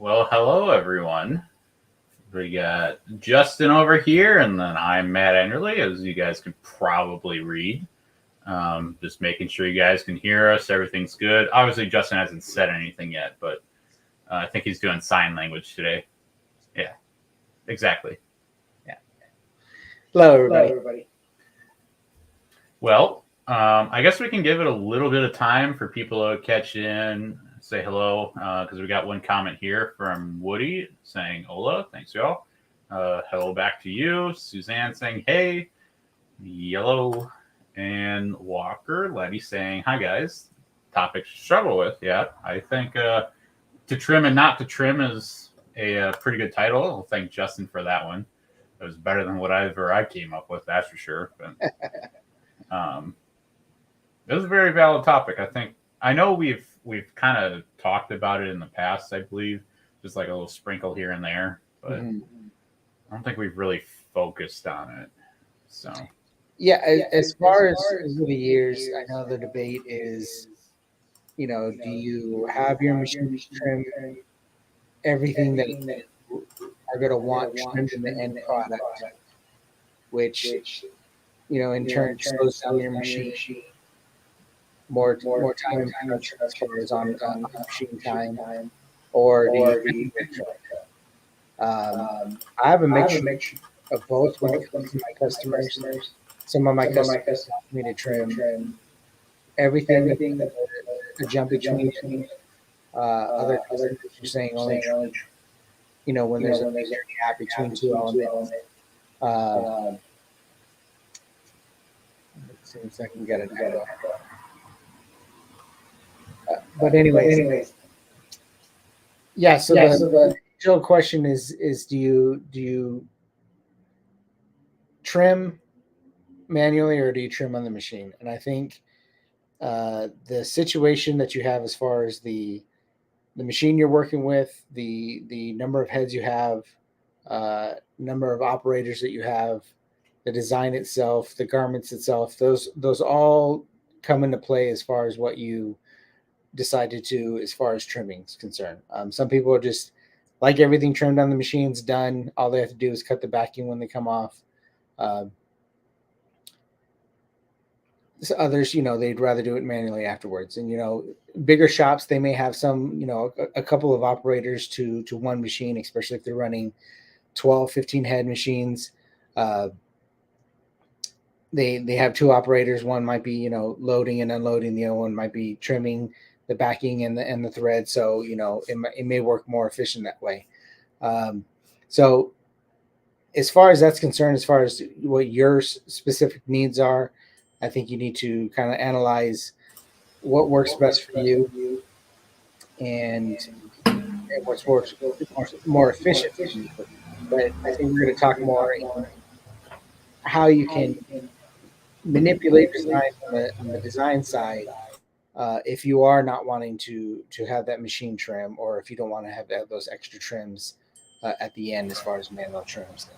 Well, hello everyone. We got Justin over here, and then I'm Matt Enderley, as you guys can probably read. Just making sure you guys can hear us. Everything's good. Obviously, Justin hasn't said anything yet, but I think he's doing sign language today. Yeah, exactly. Yeah. Hello, everybody. Well, I guess we can give it a little bit of time for people to catch in, say hello, because we got one comment here from Woody saying "Hola," thanks y'all. Hello back to you, Suzanne saying hey, Yellow and Walker, Letty saying hi guys. Topic to struggle with, yeah. I think to trim and not to trim is a pretty good title. I'll thank Justin for that one. It was better than whatever I came up with, that's for sure. But um, it was a very valid topic. I know we've kind of talked about it in the past. I believe just like a little sprinkle here and there, but I don't think we've really focused on it. So Yeah, as far as over the years, I know the debate is, do you have your machine trim everything that you are going to want trimmed in the end product, which, in turn slows down your machine more time in production as far as on machine time, or do you manually trim? I have a mixture of both when it comes to my customers. Some of my customers want me to trim everything that a jump between other customers are saying only when there's a major gap between two elements. Let's see if I can get it out. But anyways, yeah. So the original question is do you trim manually or do you trim on the machine? And I think the situation that you have as far as the machine you're working with, the number of heads you have, number of operators that you have, the design itself, the garments itself, those all come into play as far as what you decided to as far as trimming is concerned. Some people are just like everything trimmed on the machine's done. All they have to do is cut the backing when they come off. Uh, Others, they'd rather do it manually afterwards. And bigger shops, they may have some, a couple of operators to one machine, especially if they're running 12, 15 head machines. They have two operators. One might be loading and unloading, the other one might be trimming the backing and the thread. So it may work more efficient that way. So as far as that's concerned, as far as what your specific needs are, I think you need to kind of analyze what works best for you and what's more efficient for you. But I think we're going to talk more in how you can manipulate design on the design side if you are not wanting to have that machine trim, or if you don't want to have those extra trims at the end as far as manual trims.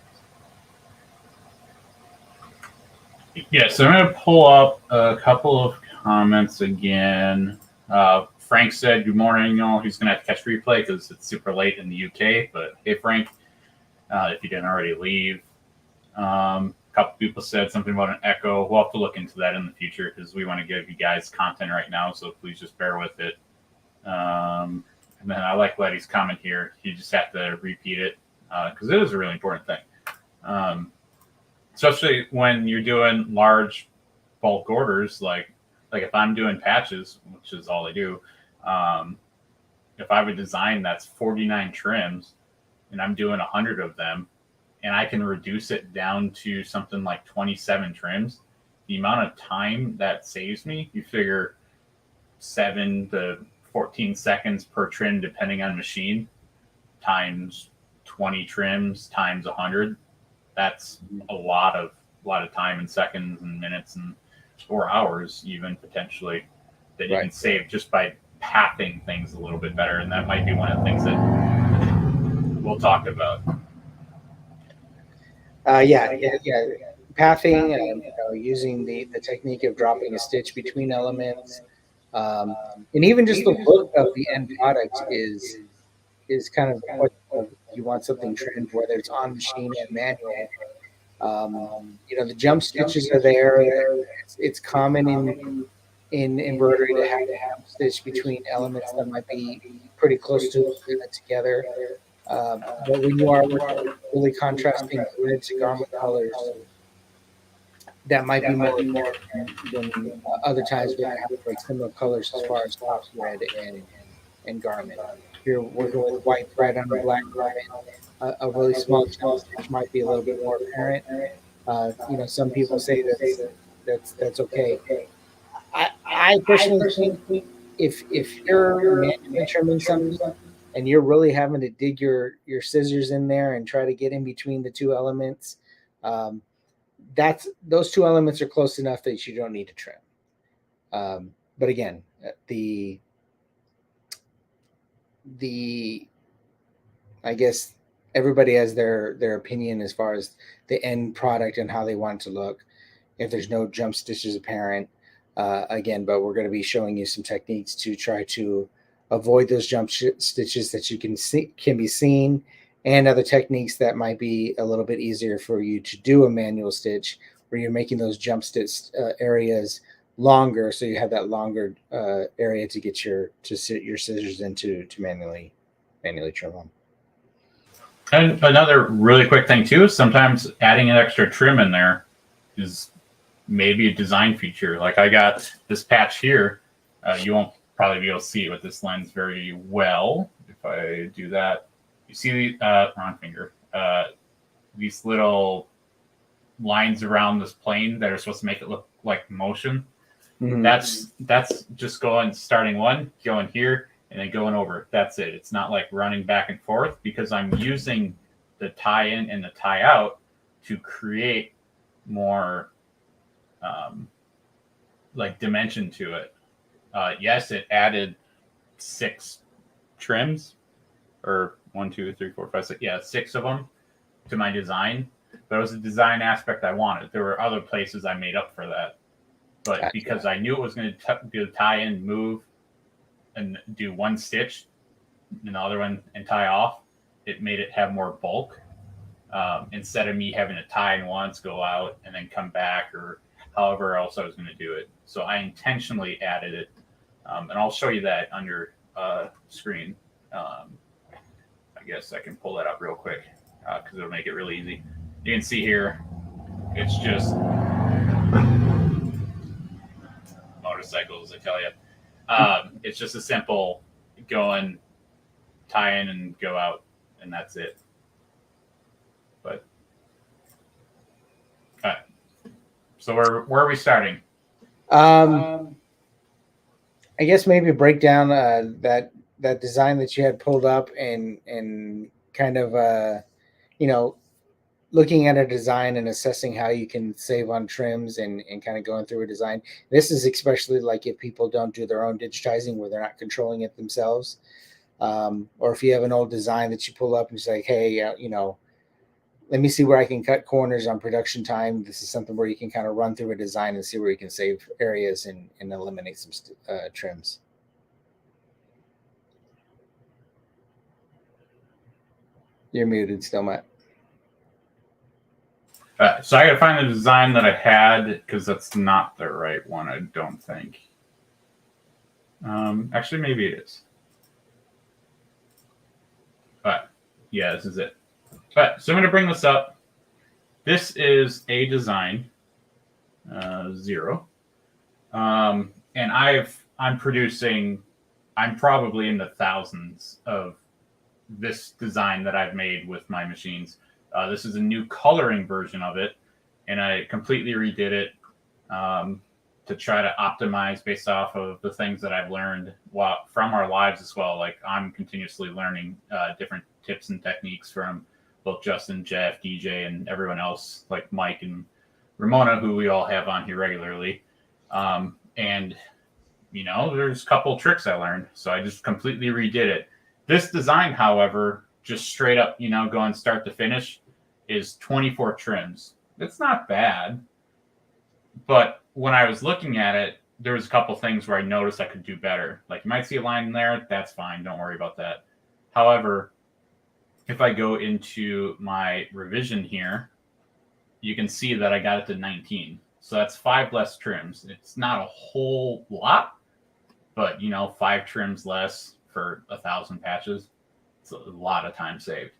yeah, so I'm gonna pull up a couple of comments again. Frank said, "Good morning, y'all." He's gonna have to catch replay because it's super late in the UK. But hey, Frank, if you didn't already leave. A couple people said something about an echo. We'll have to look into that in the future because we want to give you guys content right now. So please just bear with it. And then I like Letty's comment here. You just have to repeat it because it is a really important thing. Especially when you're doing large bulk orders, like if I'm doing patches, which is all I do. If I have a design that's 49 trims and I'm doing 100 of them, and I can reduce it down to something like 27 trims, the amount of time that saves me, you figure 7 to 14 seconds per trim, depending on machine, times 20 trims times 100. That's a lot of time in seconds and minutes and or hours even potentially that you can save just by pathing things a little bit better. And that might be one of the things that we'll talk about. Yeah. Pathing, using the technique of dropping a stitch between elements, and even just the look of the end product is is kind of the question of if you want something trimmed, whether it's on machine and manual. The jump stitches are there. It's common in embroidery to have a jump stitch between elements that might be pretty close to together. But when you are working with really contrasting thread to garment colors, that might be more than other times where they have like similar colors as far as top thread and garment. If you're working with white thread on a black garment, a really small jump stitch might be a little bit more apparent. Some people say that's okay. I personally think if you're manually trimming something and you're really having to dig your scissors in there and try to get in between the two elements, um, that's those two elements are close enough that you don't need to trim. But again, the I guess everybody has their opinion as far as the end product and how they want it to look. If there's no jump stitches apparent, again, but we're going to be showing you some techniques to try to avoid those stitches that you can be seen, and other techniques that might be a little bit easier for you to do a manual stitch, where you're making those jump stitch areas longer, so you have that longer area to get your scissors into to manually trim them. And another really quick thing too is sometimes adding an extra trim in there is maybe a design feature. Like I got this patch here. You won't probably be able to see it with this lens very well. If I do that, you see the wrong finger. These little lines around this plane that are supposed to make it look like motion. Mm-hmm. That's just starting one, going here, and then going over. That's it. It's not like running back and forth, because I'm using the tie in and the tie out to create more like dimension to it. Yes, it added 6 trims, or 1, 2, 3, 4, 5, 6. Yeah, 6 of them to my design. But it was a design aspect I wanted. There were other places I made up for that. But because I knew it was going to do tie in, move, and do one stitch, and the other one, and tie off, it made it have more bulk. Instead of me having to tie in once, go out, and then come back, or however else I was going to do it. So I intentionally added it. And I'll show you that on your screen. I guess I can pull that up real quick because it'll make it really easy. You can see here, it's just motorcycles, I tell you. It's just a simple go in, tie in, and go out, and that's it. But all right. So where are we starting? I guess maybe break down that design that you had pulled up, and kind of looking at a design and assessing how you can save on trims, and kind of going through a design. This is especially like if people don't do their own digitizing, where they're not controlling it themselves, or if you have an old design that you pull up and say, like, hey, let me see where I can cut corners on production time. This is something where you can kind of run through a design and see where you can save areas and eliminate some trims. You're muted still, Matt. So I got to find the design that I had, because that's not the right one, I don't think. Actually, maybe it is. But yeah, this is it. But so I'm going to bring this up. This is a design 0, and I'm probably in the thousands of this design that I've made with my machines. This is a new coloring version of it, and I completely redid it to try to optimize based off of the things that I've learned from our lives as well. Like, I'm continuously learning different tips and techniques from both Justin, Jeff, DJ, and everyone else, like Mike and Ramona, who we all have on here regularly. And, there's a couple tricks I learned, so I just completely redid it. This design, however, just straight up, going start to finish, is 24 trims. It's not bad. But when I was looking at it, there was a couple things where I noticed I could do better. Like, you might see a line in there. That's fine. Don't worry about that. However, if I go into my revision here, you can see that I got it to 19. So that's 5 less trims. It's not a whole lot, but 5 trims less for 1,000 patches. It's a lot of time saved.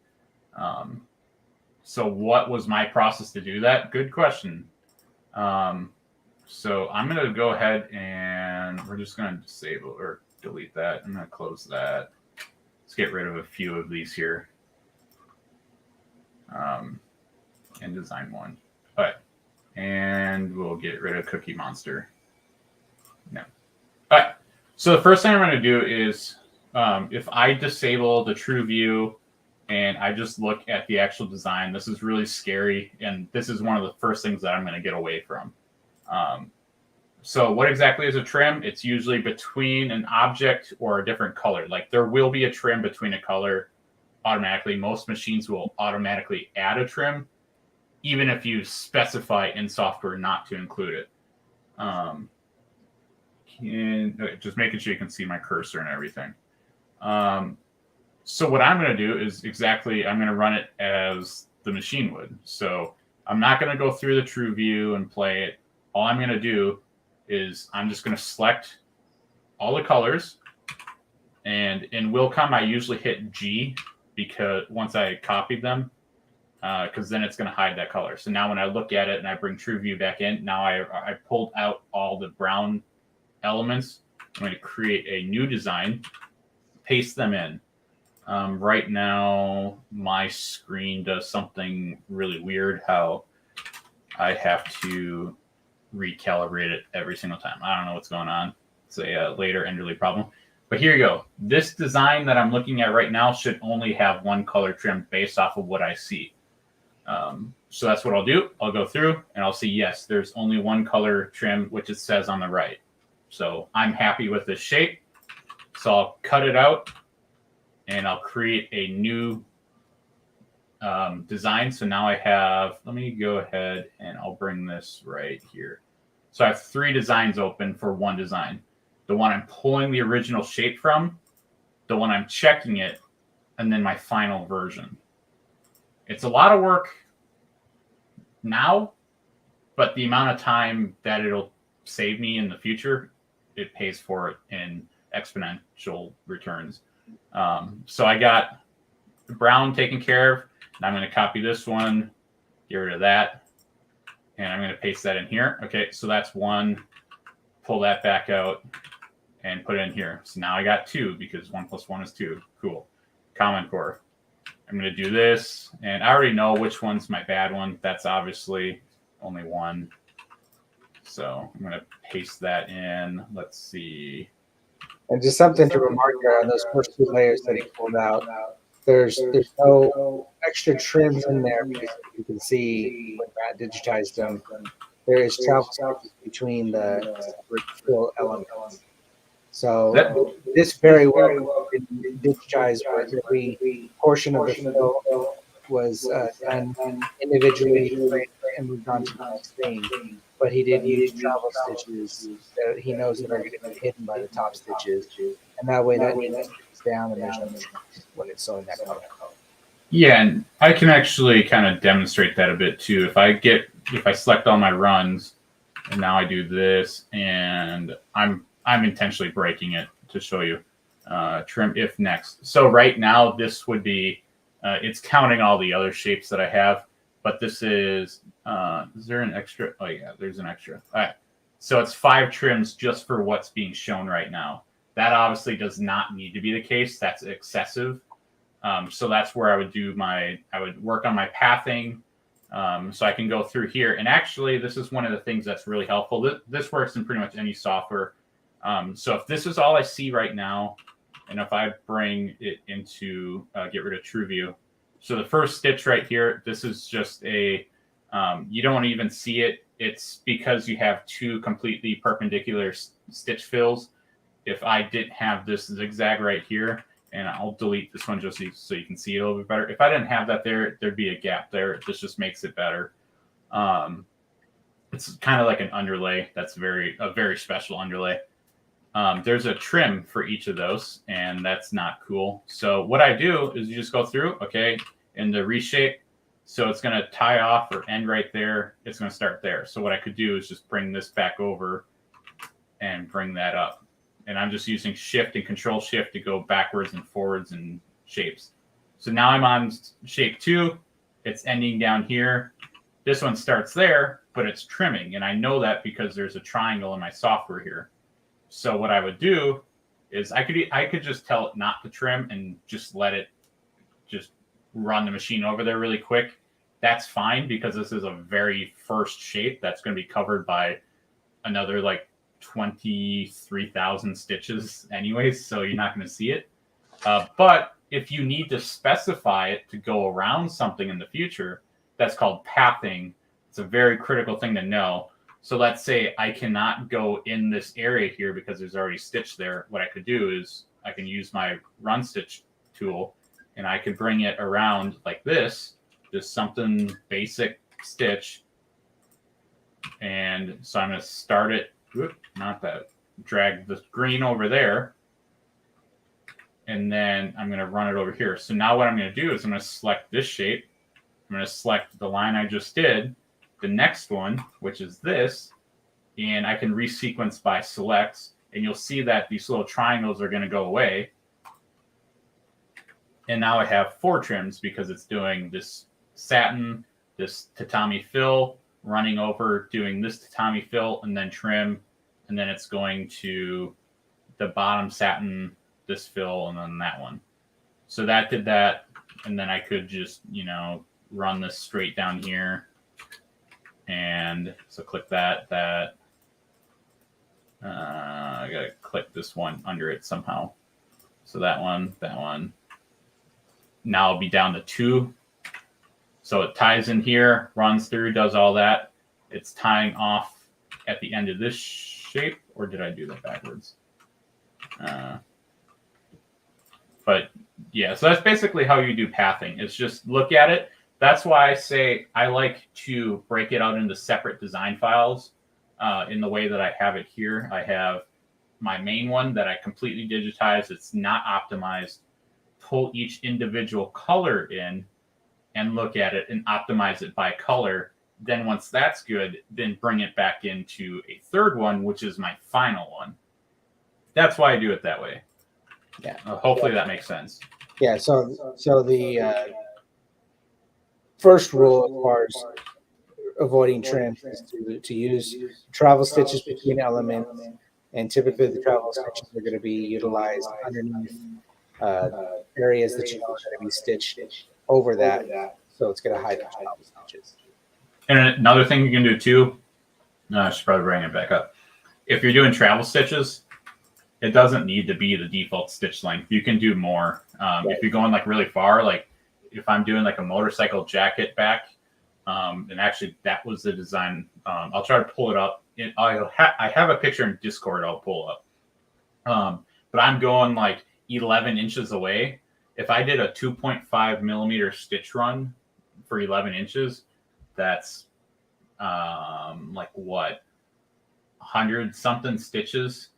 So what was my process to do that? Good question. So I'm going to go ahead and we're just going to disable or delete that. I'm going to close that. Let's get rid of a few of these here. And design one. All right. And we'll get rid of Cookie Monster. No. All right. So the first thing I'm going to do is if I disable the true view and I just look at the actual design, this is really scary. And this is one of the first things that I'm going to get away from. So what exactly is a trim? It's usually between an object or a different color. Like there will be a trim between a color automatically. Most machines will automatically add a trim, even if you specify in software not to include it. Just making sure you can see my cursor and everything. So what I'm going to do is I'm going to run it as the machine would. So I'm not going to go through the true view and play it. All I'm going to do is I'm just going to select all the colors. And in Willcom, I usually hit G because once I copied them, because then it's going to hide that color. So now when I look at it and I bring true view back in, now I pulled out all the brown elements. I'm going to create a new design, paste them in. Right now, my screen does something really weird, how I have to recalibrate it every single time. I don't know what's going on. It's a later Enderly problem. But here you go. This design that I'm looking at right now should only have one color trim based off of what I see. So that's what I'll do. I'll go through and I'll see, yes, there's only one color trim, which it says on the right. So I'm happy with this shape. So I'll cut it out and I'll create a new design. So now I have, let me go ahead and I'll bring this right here. So I have 3 designs open for one design. The one I'm pulling the original shape from, the one I'm checking it, and then my final version. It's a lot of work now, but the amount of time that it'll save me in the future, it pays for it in exponential returns. So I got the brown taken care of. And I'm going to copy this one, get rid of that, and I'm going to paste that in here. Okay, so that's one. Pull that back out and put it in here. So now I got 2 because 1 + 1 is 2. Cool. Common Core. I'm going to do this, and I already know which one's my bad one. That's obviously only one. So I'm going to paste that in. Let's see. And just something to remark there on those first 2 layers that he pulled out. There's no extra trims in there because you can see when Matt digitized them. There is travel space between the separate fill elements. So this very well could be digitized where every portion of the fill was done individually and moved on to the next thing. But he did use travel stitches that he knows that are going to be hidden by the top stitches. And that way that sticks down and there's no trims when it's sewing that color. Yeah, and I can actually kind of demonstrate that a bit too. If I select all my runs and now I do this, and I'm intentionally breaking it to show you trim if next. So right now this would be it's counting all the other shapes that I have, but this is there an extra? Oh yeah, there's an extra. All right, so it's 5 trims just for what's being shown right now. That obviously does not need to be the case. That's excessive. So that's where I would work on my pathing. So I can go through here. And actually, this is one of the things that's really helpful. This works in pretty much any software. So if this is all I see right now, and if I bring it into, get rid of true view. So the first stitch right here, this is just you don't even see it. It's because you have 2 completely perpendicular stitch fills. If I didn't have this zigzag right here, and I'll delete this one just so you can see it a little bit better. If I didn't have that there, there'd be a gap there. This just makes it better. It's kind of like an underlay. That's a very special underlay. there's a trim for each of those, and that's not cool. So what I do is you just go through, okay, in the reshape. So it's going to tie off or end right there. It's going to start there. So what I could do is just bring this back over and bring that up. And I'm just using shift and control shift to go backwards and forwards in shapes. So now I'm on shape 2. It's ending down here. This one starts there, but it's trimming. And I know that because there's a triangle in my software here. So what I would do is I could just tell it not to trim and just let it just run the machine over there really quick. That's fine because this is a very first shape that's going to be covered by another like 23,000 stitches anyways, so you're not going to see it. But if you need to specify it to go around something in the future, that's called pathing. It's a very critical thing to know. So let's say I cannot go in this area here because there's already stitch there. What I could do is I can use my run stitch tool and I could bring it around like this, just something basic stitch. And so I'm going to start it, not that, drag the green over there. And then I'm going to run it over here. So now what I'm going to do is I'm going to select this shape. I'm going to select the line I just did, the next one, which is this, and I can resequence by selects. And you'll see that these little triangles are going to go away. And now I have 4 trims because it's doing this satin, this tatami fill, running over, doing this tatami fill, and then trim. And then it's going to the bottom satin, this fill, and then that one. So that did that. And then I could just, run this straight down here. And so click that. I got to click this one under it somehow. So that one. Now I'll be down to 2. So it ties in here, runs through, does all that. It's tying off at the end of this shape, or did I do that backwards? But yeah, so that's basically how you do pathing. It's just look at it. That's why I say I like to break it out into separate design files in the way that I have it here. I have my main one that I completely digitized. It's not optimized. Pull each individual color in and look at it and optimize it by color. Then once that's good, then bring it back into a third one, which is my final one. That's why I do it that way. Yeah. Hopefully that makes sense. Yeah. So the first rule as far as avoiding trims is to use travel stitches between elements, and typically the travel stitches are going to be utilized underneath areas that you know are going to be stitched over that, so it's going to hide the travel stitches. And another thing you can do too, I should probably bring it back up. If you're doing travel stitches, it doesn't need to be the default stitch length. You can do more. Right. If you're going like really far, like if I'm doing like a motorcycle jacket back, and actually that was the design. I'll try to pull it up. I have a picture in Discord I'll pull up. But I'm going like 11 inches away. If I did a 2.5 millimeter stitch run for 11 inches, that's like what, 100 something stitches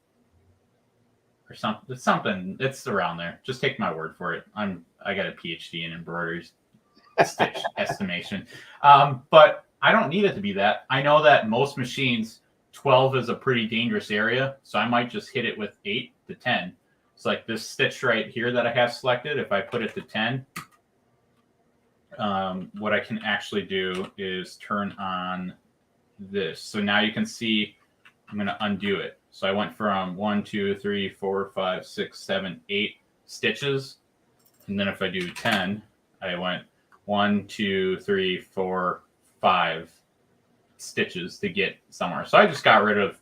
or something. It's around there. Just take my word for it. I got a PhD in embroidery stitch estimation. But I don't need it to be that. I know that most machines, 12 is a pretty dangerous area, so I might just hit it with 8 to 10. It's like this stitch right here that I have selected. If I put it to 10, what I can actually do is turn on this. So now you can see I'm going to undo it. So I went from 1, 2, 3, 4, 5, 6, 7, 8 stitches. And then if I do 10, I went 1, 2, 3, 4, 5 stitches to get somewhere. So I just got rid of,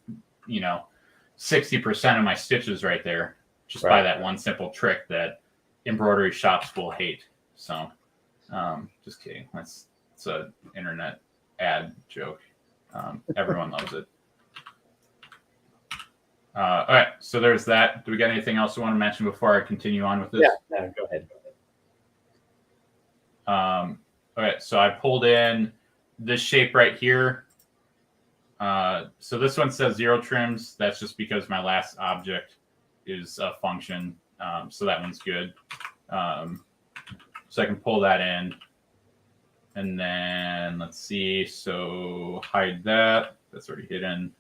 60% of my stitches right there, just by that one simple trick that embroidery shops will hate. So just kidding. It's an internet ad joke. Everyone loves it. All right, so there's that. Do we got anything else you want to mention before I continue on with this? Yeah, go ahead. Okay, so I pulled in this shape right here. So this one says 0 trims. That's just because my last object is a function. So that one's good. So I can pull that in. And then let's see. So hide that. That's already hidden.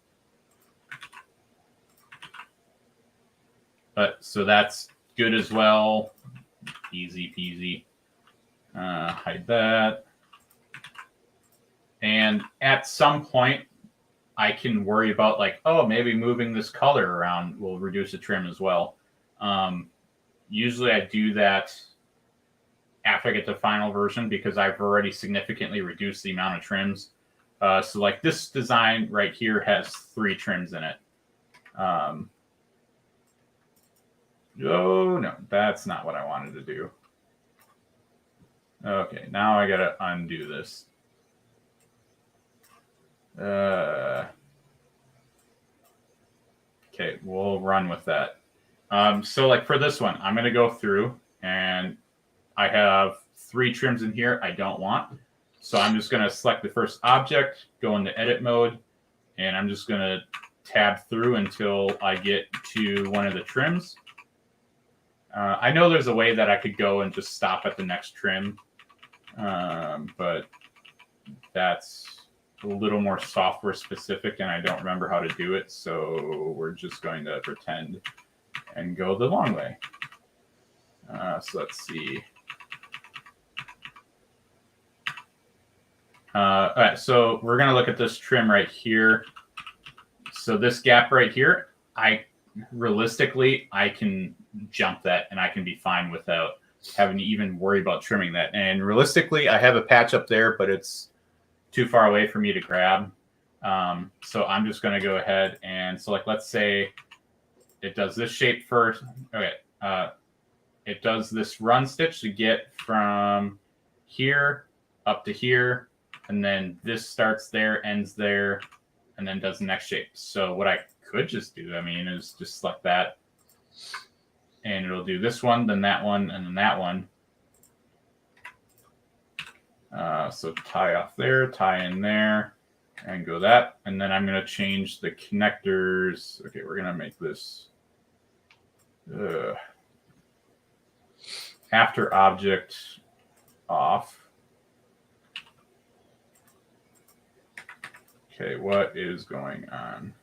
But so that's good as well. Easy peasy. Hide that. And at some point, I can worry about like, oh, maybe moving this color around will reduce the trim as well. Usually I do that after I get the final version because I've already significantly reduced the amount of trims. So like this design right here has 3 trims in it. Oh, no, that's not what I wanted to do. Okay, now I got to undo this. Okay, we'll run with that. So like for this one, I'm going to go through and I have 3 trims in here I don't want. So I'm just going to select the first object, go into edit mode, and I'm just going to tab through until I get to one of the trims. I know there's a way that I could go and just stop at the next trim, but that's a little more software specific and I don't remember how to do it. So we're just going to pretend and go the long way. So let's see. All right, so we're going to look at this trim right here. So this gap right here, realistically, I can jump that and I can be fine without having to even worry about trimming that. And realistically, I have a patch up there, but it's too far away for me to grab. So I'm just going to go ahead and select, let's say it does this shape first. Okay. It does this run stitch to get from here up to here. And then this starts there, ends there, and then does the next shape. So what I could just do, I mean, is just select that. And it'll do this one, then that one, and then that one. So tie off there, tie in there, and go that. And then I'm going to change the connectors. Okay, we're going to make this after object off. Okay, what is going on?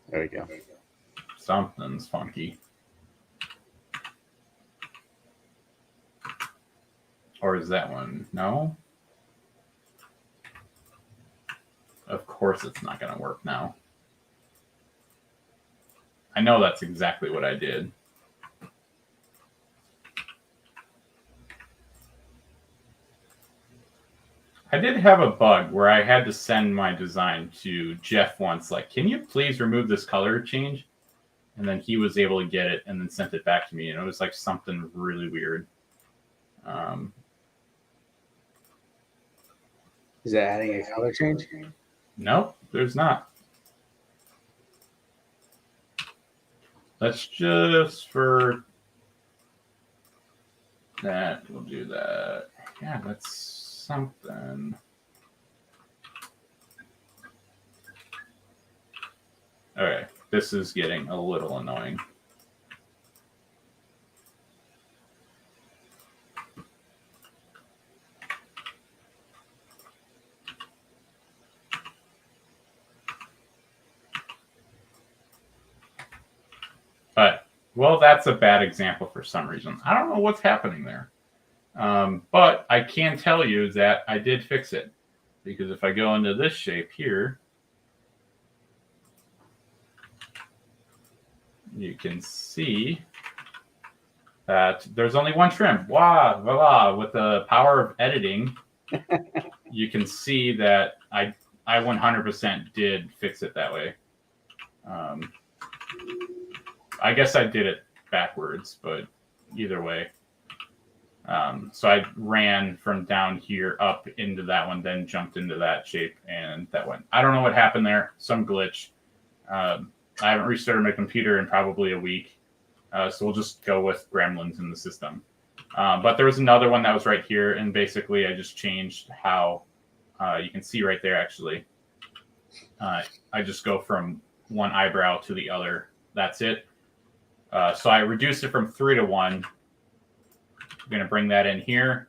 There we go. Something's funky. Or is that one? No? Of course it's not going to work now. I know that's exactly what I did. I did have a bug where I had to send my design to Jeff once, like, can you please remove this color change? And then he was able to get it and then sent it back to me. And it was like something really weird. Is that adding a color change? Nope, there's not. Let's just for that, we'll do that. Yeah, that's something. All right, this is getting a little annoying. But, well, that's a bad example for some reason. I don't know what's happening there. But I can tell you that I did fix it. Because if I go into this shape here, you can see that there's only one trim. Wow, voila. With the power of editing, you can see that I 100% did fix it that way. I guess I did it backwards, but either way. So I ran from down here up into that one, then jumped into that shape, and that went. I don't know what happened there. Some glitch. I haven't restarted my computer in probably a week. So we'll just go with gremlins in the system. But there was another one that was right here, and basically I just changed how you can see right there. Actually, I just go from one eyebrow to the other. That's it. So I reduced it from 3 to 1. I'm gonna bring that in here.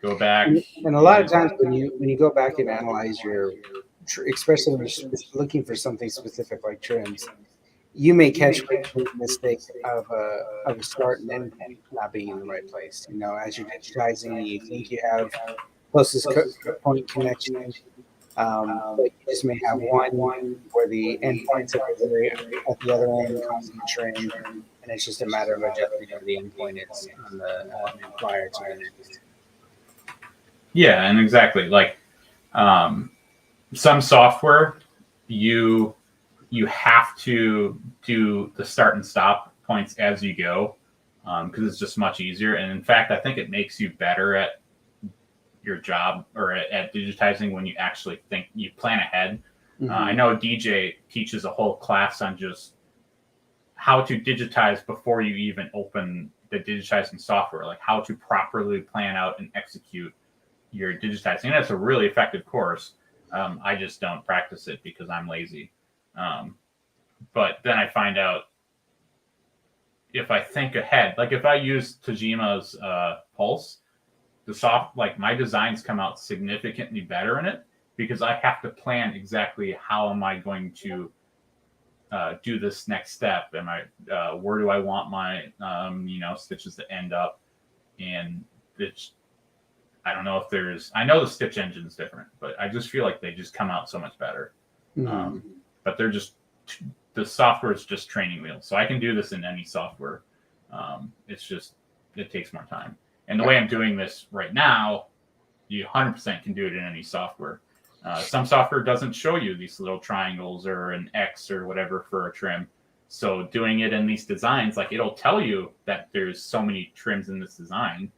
Go back. And a lot of times when you go back and analyze your, especially when you're looking for something specific like trims, you may catch the mistake of a start and end point not being in the right place. You know, as you're digitizing, you think you have closest point connection, but you just may have one where the end points at the other end causing a trim, and it's just a matter of adjusting where the end point is on the prior to the next. Yeah, and exactly like some software, you have to do the start and stop points as you go because it's just much easier. And in fact, I think it makes you better at your job or at digitizing when you actually think you plan ahead. Mm-hmm. I know DJ teaches a whole class on just how to digitize before you even open the digitizing software, like how to properly plan out and execute your digitizing. And it's a really effective course. I just don't practice it because I'm lazy. But then I find out if I think ahead, like if I use Tajima's Pulse, like my designs come out significantly better in it because I have to plan exactly how am I going to do this next step. Where do I want my stitches to end up? And it's, I don't know if I know the stitch engine is different, but I just feel like they just come out so much better. Mm-hmm. But the software is just training wheels. So I can do this in any software. It's just, it takes more time. And the way I'm doing this right now, you 100% can do it in any software. Some software doesn't show you these little triangles or an X or whatever for a trim. So doing it in these designs, like it'll tell you that there's so many trims in this design.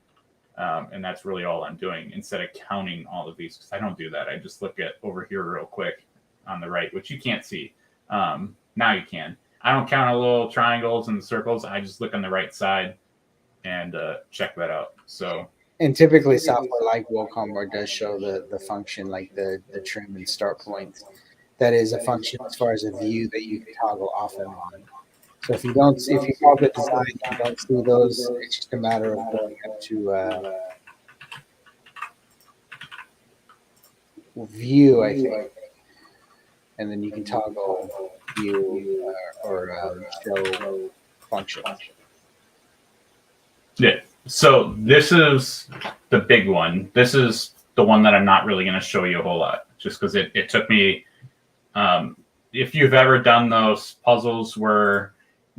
And that's really all I'm doing instead of counting all of these, because I don't do that. I just look at over here real quick on the right, which you can't see. Now you can. I don't count the little triangles and the circles. I just look on the right side and check that out. So, and typically software like WooCommerce does show the function, like the trim and start points. That is a function as far as a view that you can toggle off and on. So if you call the design, you don't see those. It's just a matter of going up to view, I think, and then you can toggle view or show function. Yeah. So this is the big one. This is the one that I'm not really going to show you a whole lot, just because it took me. If you've ever done those puzzles where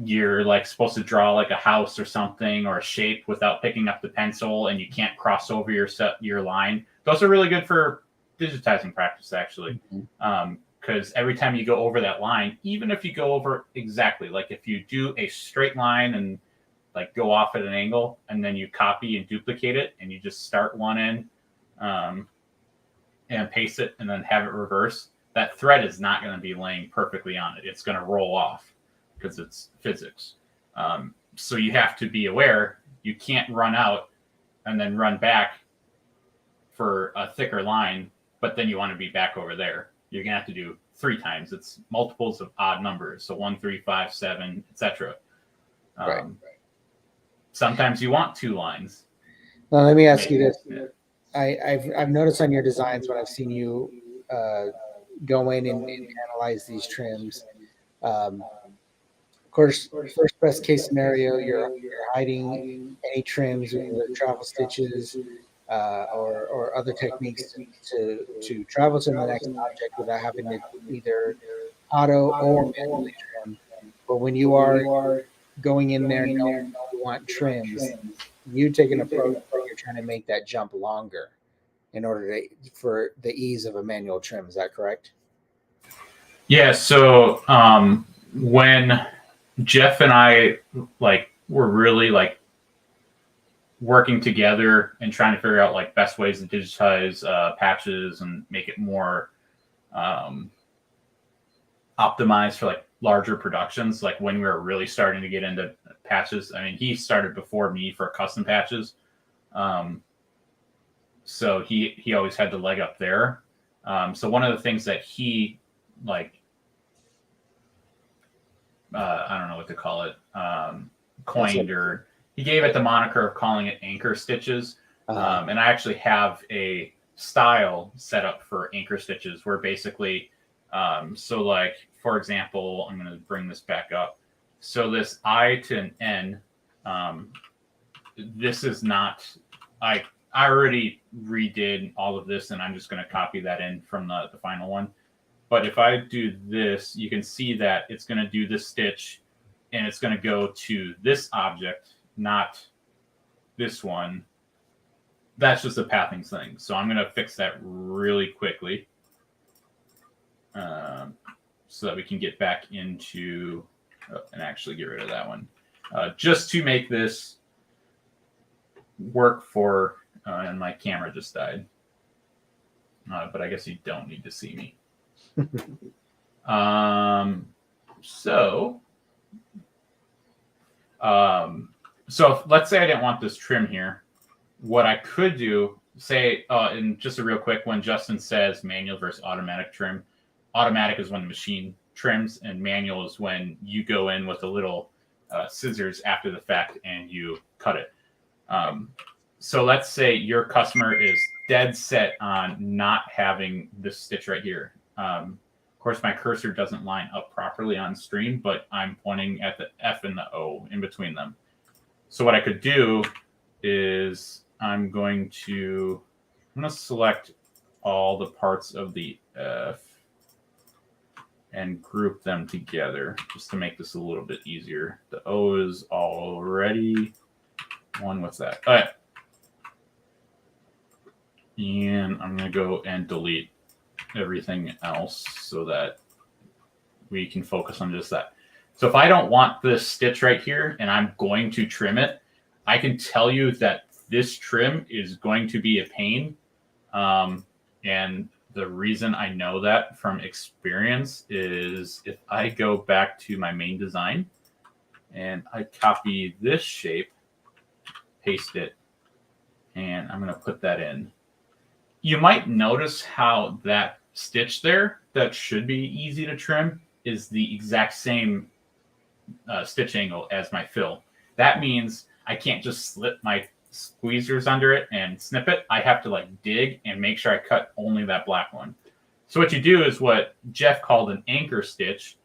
you're like supposed to draw like a house or something or a shape without picking up the pencil and you can't cross over your line, those are really good for digitizing practice actually. Because every time you go over that line, even if you go over exactly, like if you do a straight line and like go off at an angle and then you copy and duplicate it and you just start one end and paste it and then have it reverse, that thread is not going to be laying perfectly on it. It's going to roll off because it's physics. So you have to be aware you can't run out and then run back for a thicker line, but then you want to be back over there. You're going to have to do 3 times. It's multiples of odd numbers. So 1, 3, 5, 7, etc. Right. Sometimes you want 2 lines. Now, let me ask you this. I've noticed on your designs when I've seen you go in and analyze these trims. Of course, first best case scenario, you're hiding any trims with travel stitches or other techniques to travel to the next object without having to either auto or manually trim. But when you are going in there knowing you want trims, you take an approach where you're trying to make that jump longer in order for the ease of a manual trim. Is that correct? Yeah. So when Jeff and I were really working together and trying to figure out like best ways to digitize patches and make it more optimized for like larger productions, like when we were really starting to get into patches. I mean, he started before me for custom patches. So he always had the leg up there. So one of the things that he like, I don't know what to call it, coined, or he gave it the moniker of calling it anchor stitches. And I actually have a style set up for anchor stitches where basically, so like, for example, I'm going to bring this back up. So this I to an N, this is not, I already redid all of this, and I'm just going to copy that in from the final one. But if I do this, you can see that it's going to do this stitch, and it's going to go to this object, not this one. That's just a pathing thing. So I'm going to fix that really quickly so that we can get back into and actually get rid of that one. Just to make this work for, and my camera just died. But I guess you don't need to see me. So let's say I didn't want this trim here. What I could do, say, and just a real quick one, Justin says manual versus automatic trim. Automatic is when the machine trims, and manual is when you go in with a little scissors after the fact and you cut it. So let's say your customer is dead set on not having this stitch right here. Of course, my cursor doesn't line up properly on stream, but I'm pointing at the F and the O in between them. So what I could do is I'm going to select all the parts of the F and group them together just to make this a little bit easier. The O is already one with that. All right. And I'm going to go and delete everything else so that we can focus on just that. So if I don't want this stitch right here and I'm going to trim it, I can tell you that this trim is going to be a pain. And the reason I know that from experience is if I go back to my main design and I copy this shape, paste it, and I'm going to put that in. You might notice how that stitch there that should be easy to trim is the exact same stitch angle as my fill. That means I can't just slip my squeezers under it and snip it. I have to like dig and make sure I cut only that black one. So what you do is what Jeff called an anchor stitch.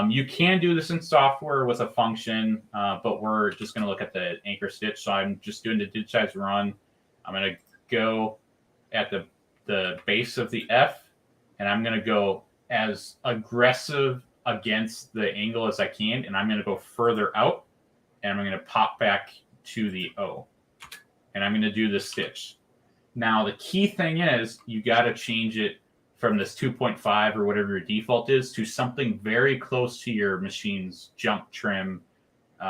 You can do this in software with a function, but we're just going to look at the anchor stitch. So I'm just doing the digitize run. I'm going to go at the base of the F, and I'm going to go as aggressive against the angle as I can, and I'm going to go further out, and I'm going to pop back to the O, and I'm going to do the stitch. Now, the key thing is you got to change it from this 2.5 or whatever your default is to something very close to your machine's jump trim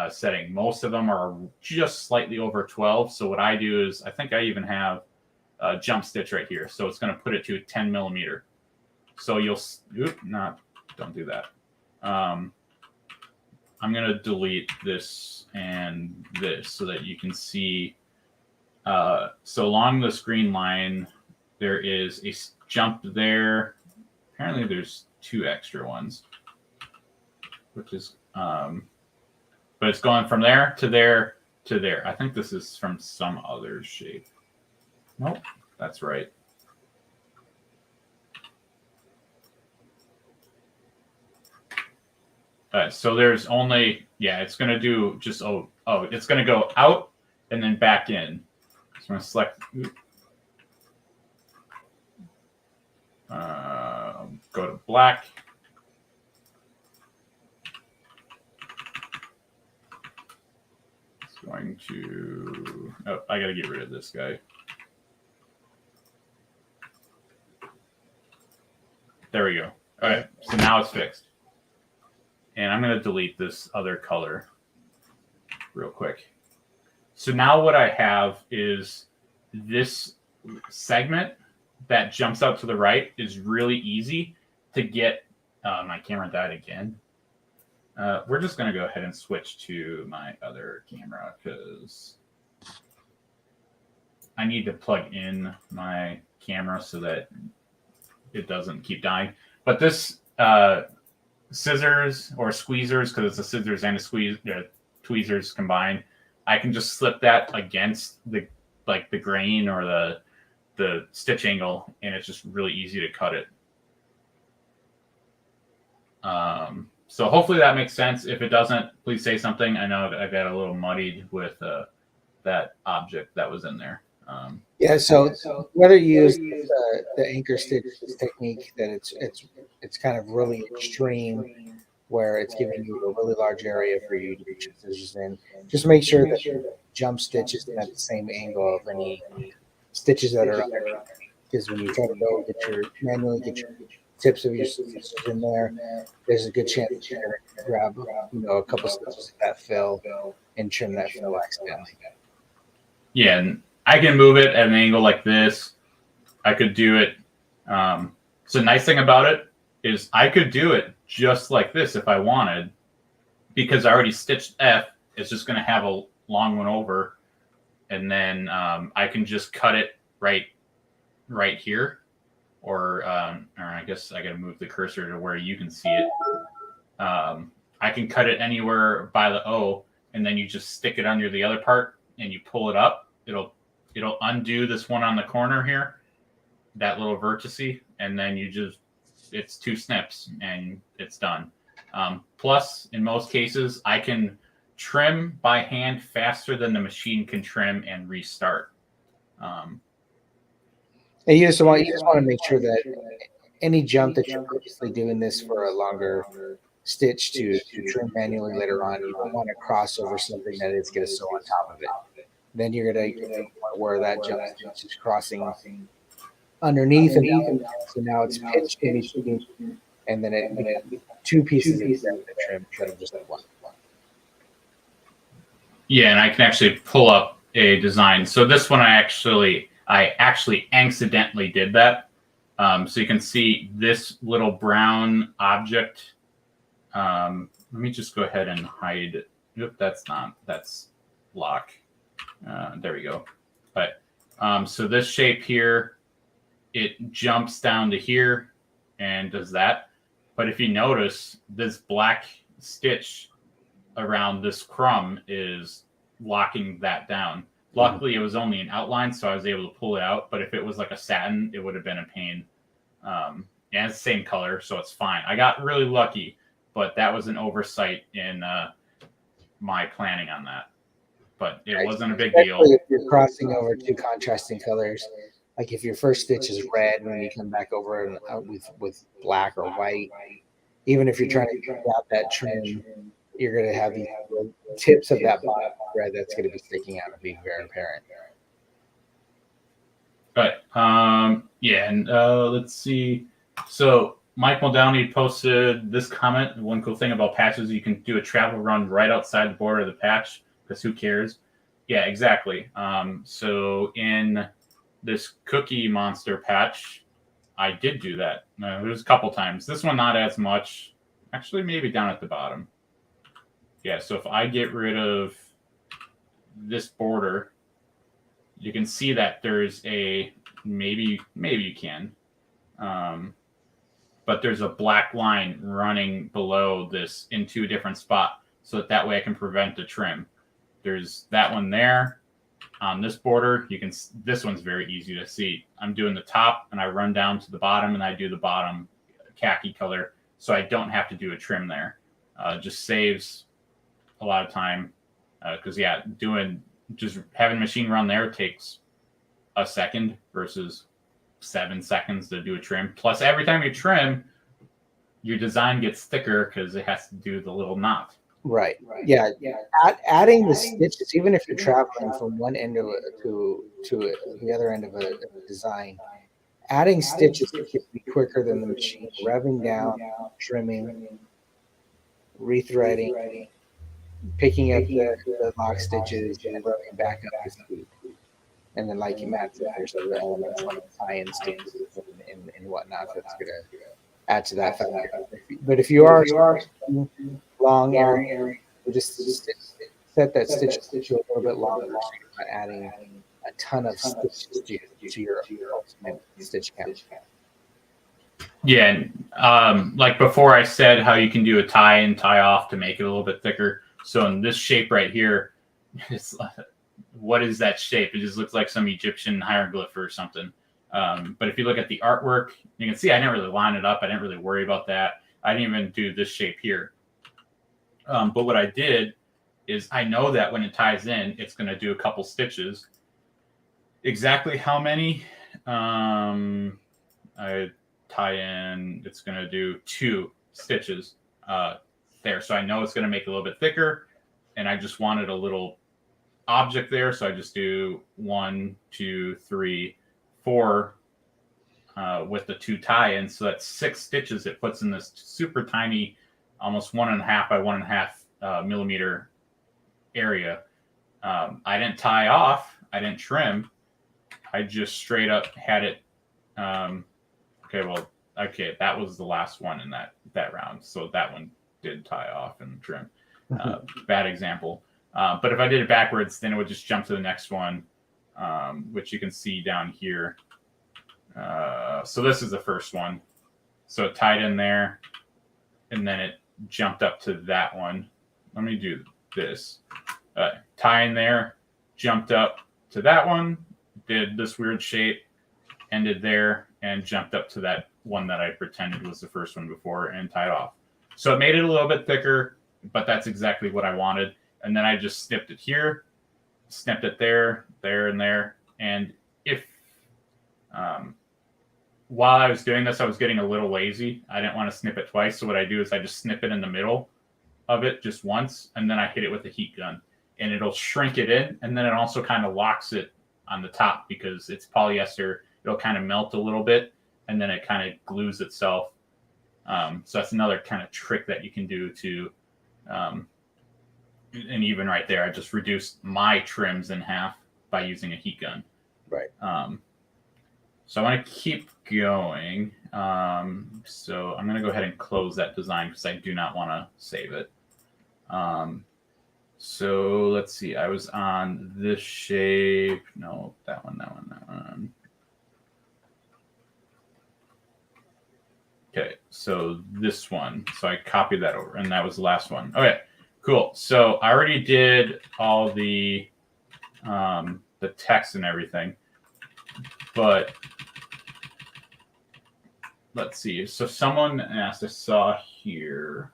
setting. Most of them are just slightly over 12. So what I do is I think I even have a jump stitch right here. So it's going to put it to 10 millimeter. So you'll, don't do that. I'm going to delete this and this so that you can see. So along the screen line, there is a jump there. Apparently there's 2 extra ones, which is, but it's going from there to there to there. I think this is from some other shape. Nope, that's right. So there's only, it's going to do just, it's going to go out and then back in. So I'm going to select, go to black. It's going to, I got to get rid of this guy. There we go. All right, so now it's fixed. And I'm going to delete this other color real quick. So now what I have is this segment that jumps out to the right is really easy to get. My camera died again. We're just going to go ahead and switch to my other camera because I need to plug in my camera so that it doesn't keep dying. But this scissors or squeezers, because it's a scissors and a tweezers combined, I can just slip that against the grain or the stitch angle, and it's just really easy to cut it. So hopefully that makes sense. If it doesn't, please say something. I know I got a little muddied with that object that was in there. Yeah. So whether you use the anchor stitch technique, that it's kind of really extreme, where it's giving you a really large area for you to put your scissors in. Just make sure that the jump stitch is at the same angle of any stitches that are underneath. Because when you try to go manually get your tips of your scissors in there, there's a good chance that you're going to grab a couple stitches of that fill and trim that fill accidentally. Yeah, and I can move it at an angle like this. I could do it. So the nice thing about it is I could do it just like this if I wanted, because I already stitched F. It's just going to have a long one over, and then I can just cut it right here, or I guess I got to move the cursor to where you can see it. I can cut it anywhere by the O, and then you just stick it under the other part, and you pull it up. It'll undo this one on the corner here, that little vertice, and then it's 2 snips and it's done. Plus, in most cases, I can trim by hand faster than the machine can trim and restart. And you just want to make sure that any jump that you're purposely doing this for a longer stitch to trim manually later on, you don't want to cross over something that is going to sew on top of it. Then you're going to get to the point where that jump stitch is crossing underneath, and so now it's pitched in between, and then it 2 pieces of trim instead of just one. Yeah, and I can actually pull up a design. So this one I actually accidentally did that. So you can see this little brown object. Let me just go ahead and hide it. Nope, that's lock. There we go. But so this shape here, it jumps down to here and does that. But if you notice, this black stitch around this crumb is locking that down. Luckily, it was only an outline, so I was able to pull it out. But if it was like a satin, it would have been a pain. And it's the same color, so it's fine. I got really lucky, but that was an oversight in my planning on that. But it wasn't a big deal. If you're crossing over 2 contrasting colors, like if your first stitch is red and then you come back over and with black or white, even if you're trying to grab that trim, you're going to have the tips of that bottom thread that's going to be sticking out and being very apparent. But yeah, and let's see. So Mike Muldowney posted this comment. One cool thing about patches, you can do a travel run right outside the border of the patch, because who cares? Yeah, exactly. So in this Cookie Monster patch, I did do that. There's a couple times. This one not as much. Actually, maybe down at the bottom. Yeah, so if I get rid of this border, you can see that there's a maybe you can, but there's a black line running below this into a different spot, so that way I can prevent the trim. There's that one there on this border. This one's very easy to see. I'm doing the top and I run down to the bottom and I do the bottom khaki color, so I don't have to do a trim there. Just saves a lot of time, because just having a machine run there takes a second versus 7 seconds to do a trim. Plus, every time you trim, your design gets thicker because it has to do the little knot. Right. Yeah. Adding the stitches, even if you're traveling from one end of it to the other end of a design, adding stitches can be quicker than the machine. Revving down, trimming, rethreading, picking up the lock stitches, and revving back up the speed. And then, like Matt said, there's other elements like tie-in stitches and whatnot that's going to add to that factor. But if you are long area, just set that stitch a little bit longer, so you're not adding a ton of stitches to your ultimate stitch count. Yeah, and like before I said how you can do a tie and tie off to make it a little bit thicker. So in this shape right here, it's, what is that shape? It just looks like some Egyptian hieroglyph or something. But if you look at the artwork, you can see I didn't really line it up. I didn't really worry about that. I didn't even do this shape here. But what I did is I know that when it ties in, it's going to do a couple stitches. Exactly how many? I tie in, it's going to do 2 stitches there. So I know it's going to make it a little bit thicker, and I just wanted a little object there. So I just do 1, 2, 3, 4 with the 2 tie-ins. So that's 6 stitches it puts in this super tiny, almost 1.5 by 1.5 millimeter area. I didn't tie off. I didn't trim. I just straight up had it. Okay, that was the last one in that round. So that one did tie off and trim. Bad example. But if I did it backwards, then it would just jump to the next one, which you can see down here. So this is the first one. So it tied in there, and then it jumped up to that one. Let me do this. Tie in there, jumped up to that one, did this weird shape, ended there, and jumped up to that one that I pretended was the first one before and tied off. So it made it a little bit thicker, but that's exactly what I wanted. And then I just snipped it here, snipped it there, and there. And if while I was doing this, I was getting a little lazy. I didn't want to snip it twice. So what I do is I just snip it in the middle of it just once, and then I hit it with a heat gun. And it'll shrink it in, and then it also kind of locks it on the top because it's polyester. It'll kind of melt a little bit, and then it kind of glues itself. So that's another kind of trick that you can do to, and even right there, I just reduced my trims in half by using a heat gun. Right. So I want to keep going. So I'm going to go ahead and close that design because I do not want to save it. So let's see. I was on this shape. No, that one. Okay, so this one. So I copied that over, and that was the last one. Okay, cool. So I already did all the text and everything, but let's see. So someone asked, I saw here.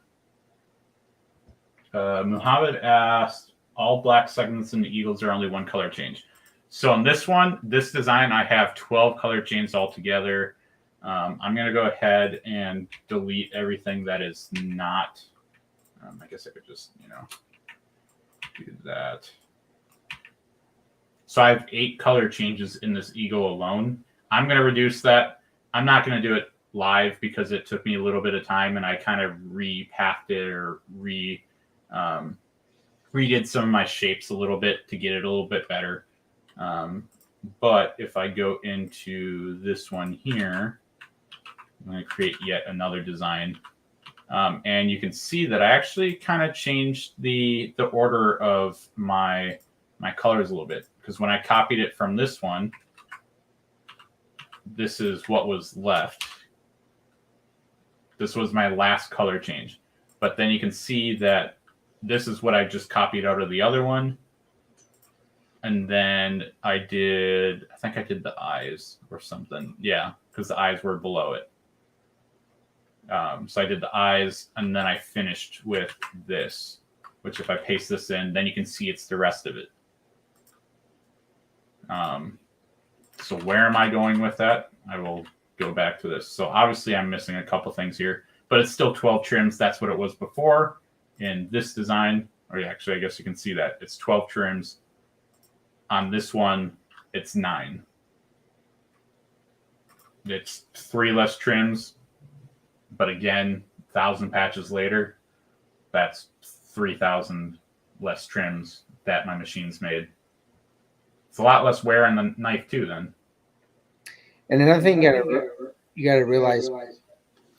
Muhammad asked, all black segments in the Eagles are only one color change. So on this one, this design, I have 12 color chains altogether. I'm going to go ahead and delete everything that is not. I guess I could just, do that. So I have 8 color changes in this Eagle alone. I'm going to reduce that. I'm not going to do it live because it took me a little bit of time, and I kind of repathed it or redid some of my shapes a little bit to get it a little bit better. But if I go into this one here, I'm going to create yet another design. And you can see that I actually kind of changed the order of my colors a little bit, because when I copied it from this one, this is what was left. This was my last color change. But then you can see that this is what I just copied out of the other one. And then I think I did the eyes or something. Yeah, because the eyes were below it. So I did the eyes, and then I finished with this, which if I paste this in, then you can see it's the rest of it. So where am I going with that? I will go back to this. So obviously I'm missing a couple things here, but it's still 12 trims. That's what it was before in this design. Or actually, I guess you can see that it's 12 trims. On this one, it's 9. It's 3 less trims, but again, 1,000 patches later, that's 3,000 less trims that my machine's made. It's a lot less wear on the knife too, then. And another thing you got to realize,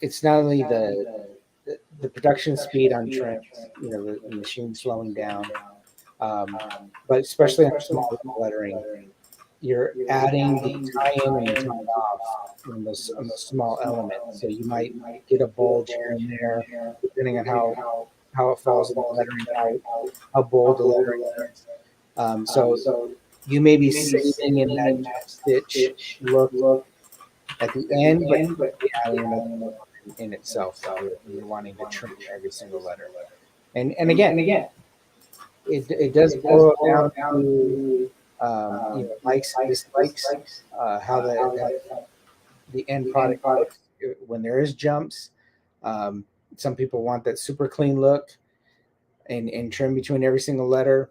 it's not only the production speed on trims, the machine slowing down, but especially on small lettering. you're adding the tie-in and the tie-off on those small elements. So you might get a bulge here and there, depending on how it falls in the lettering, how bold the lettering is. So you may be saving in that jump stitch look at the end, but you're adding another in itself. You're wanting to trim every single letter. And again, it does boil down to likes and dislikes, how the end product looks when there is jumps. Some people want that super clean look and trim between every single letter.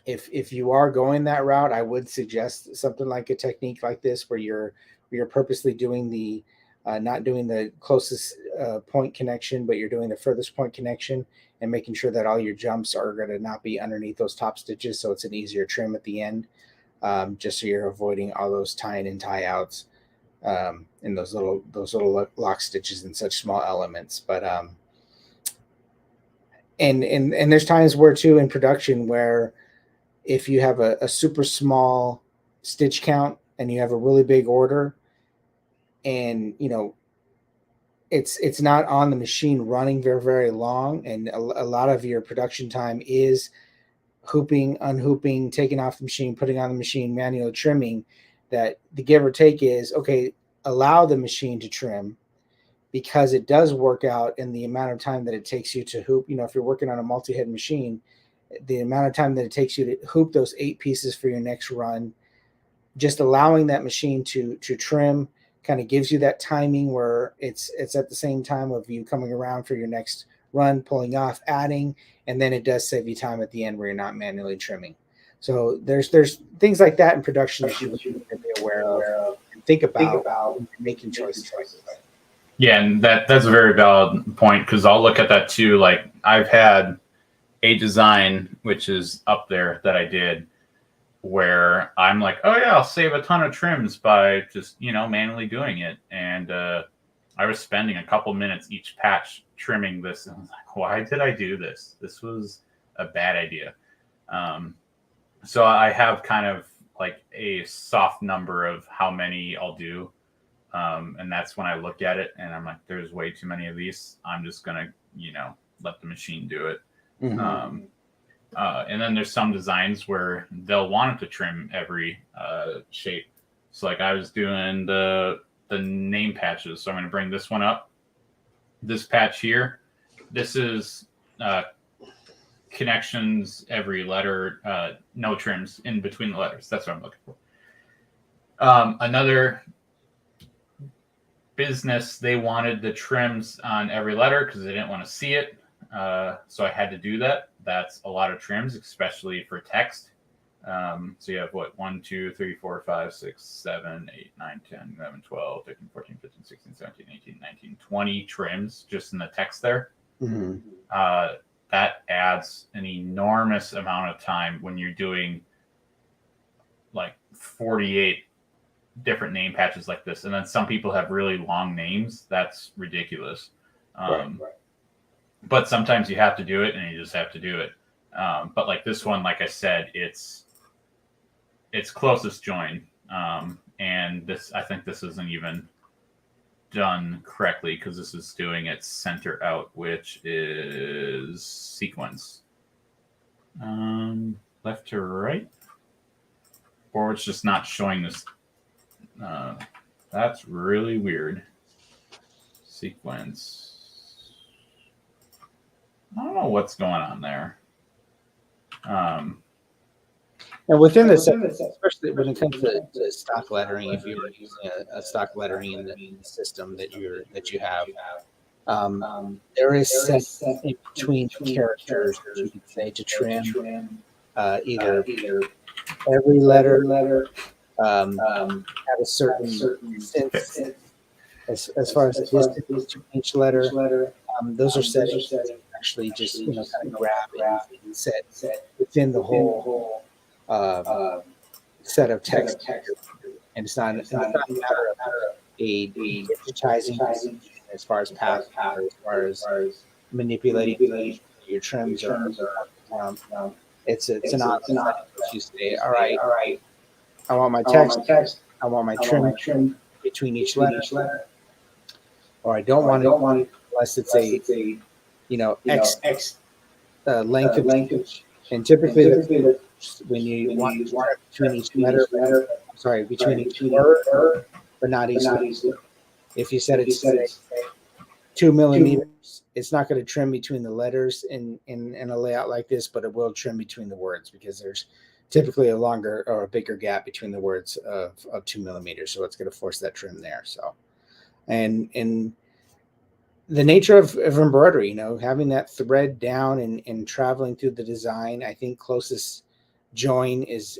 If you are going that route, I would suggest something like a technique like this where you're purposely doing the not doing the closest point connection, but you're doing the furthest point connection and making sure that all your jumps are going to not be underneath those top stitches, so it's an easier trim at the end, just so you're avoiding all those tie-in and tie-outs, and those little lock stitches and such small elements. But and there's times where too in production where if you have a super small stitch count and you have a really big order, and it's not on the machine running very, very long, and a lot of your production time is hooping, unhooping, taking off the machine, putting on the machine, manually trimming, that the give or take is, okay, allow the machine to trim, because it does work out in the amount of time that it takes you to hoop. If you're working on a multi-head machine, the amount of time that it takes you to hoop those 8 pieces for your next run, just allowing that machine to trim kind of gives you that timing where it's at the same time of you coming around for your next run, pulling off, adding, and then it does save you time at the end where you're not manually trimming. So there's things like that in production that you need to be aware of and think about when you're making choices like this. Yeah, and that's a very valid point, because I'll look at that too. Like, I've had a design which is up there that I did where I'm like, oh yeah, I'll save a ton of trims by just manually doing it, and I was spending a couple minutes each patch trimming this, and I was like, why did I do this? This was a bad idea. So I have kind of like a soft number of how many I'll do, and that's when I look at it and I'm like, there's way too many of these. I'm just gonna let the machine do it. Mm-hmm. And then there's some designs where they'll want it to trim every shape. So like I was doing the name patches. So I'm going to bring this one up. This patch here, this is connections every letter, no trims in between the letters. That's what I'm looking for. Another business, they wanted the trims on every letter because they didn't want to see it. So I had to do that. That's a lot of trims, especially for text. So you have 1, 2, 3, 4, 5, 6, 7, 8, 9, 10, 11, 12, 13, 14, 15, 16, 17, 18, 19, 20 trims just in the text there. Mm-hmm. That adds an enormous amount of time when you're doing like 48 different name patches like this. And then some people have really long names. That's ridiculous. Right. But sometimes you have to do it, and you just have to do it. But like this one, like I said, it's closest join, and I think this isn't even done correctly because this is doing it center out, which is sequence, left to right, or it's just not showing this. That's really weird. Sequence. I don't know what's going on there. And within the especially when it comes to stock lettering, if you're using a stock lettering in the system that you have, there is set in between characters, you could say, to trim either every letter at a certain distance. As far as the distance to each letter, those are settings actually just kind of grab and set within the whole set of text, and it's not a matter of a digitizing as far as path or as far as manipulating your trims or it's an option. You say, all right, I want my text. I want my trim between each letter, or I don't want it unless it's a X length of change. And typically, when you want it between each letter, between each word, but not each letter. If you set it to say 2 millimeters, it's not going to trim between the letters in a layout like this, but it will trim between the words because there's typically a longer or a bigger gap between the words of 2 millimeters. So it's going to force that trim there. So, and the nature of embroidery, having that thread down and traveling through the design, I think closest join is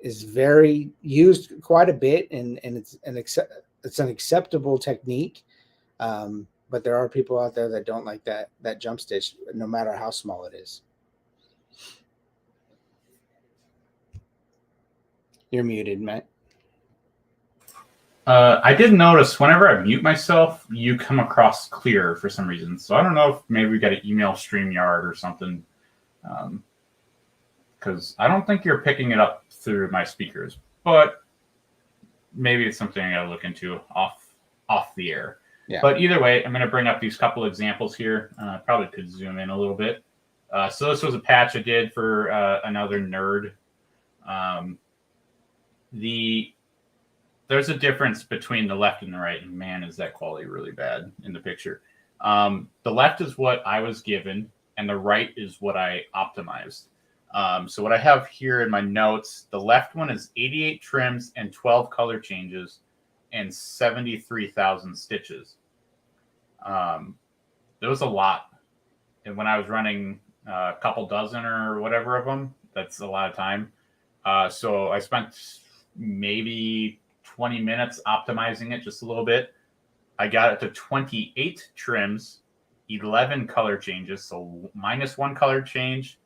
very used quite a bit, and it's an acceptable technique. But there are people out there that don't like that jump stitch, no matter how small it is. You're muted, Matt. I did notice whenever I mute myself, you come across clear for some reason. So I don't know if maybe we got to email StreamYard or something, because I don't think you're picking it up through my speakers. But maybe it's something I got to look into off the air. Yeah. But either way, I'm going to bring up these couple examples here. Probably could zoom in a little bit. So this was a patch I did for another nerd. There's a difference between the left and the right, and man, is that quality really bad in the picture. The left is what I was given, and the right is what I optimized. So what I have here in my notes, the left one is 88 trims and 12 color changes and 73,000 stitches. There was a lot. And when I was running a couple dozen or whatever of them, that's a lot of time. So I spent maybe 20 minutes optimizing it just a little bit. I got it to 28 trims, 11 color changes. So minus one color change,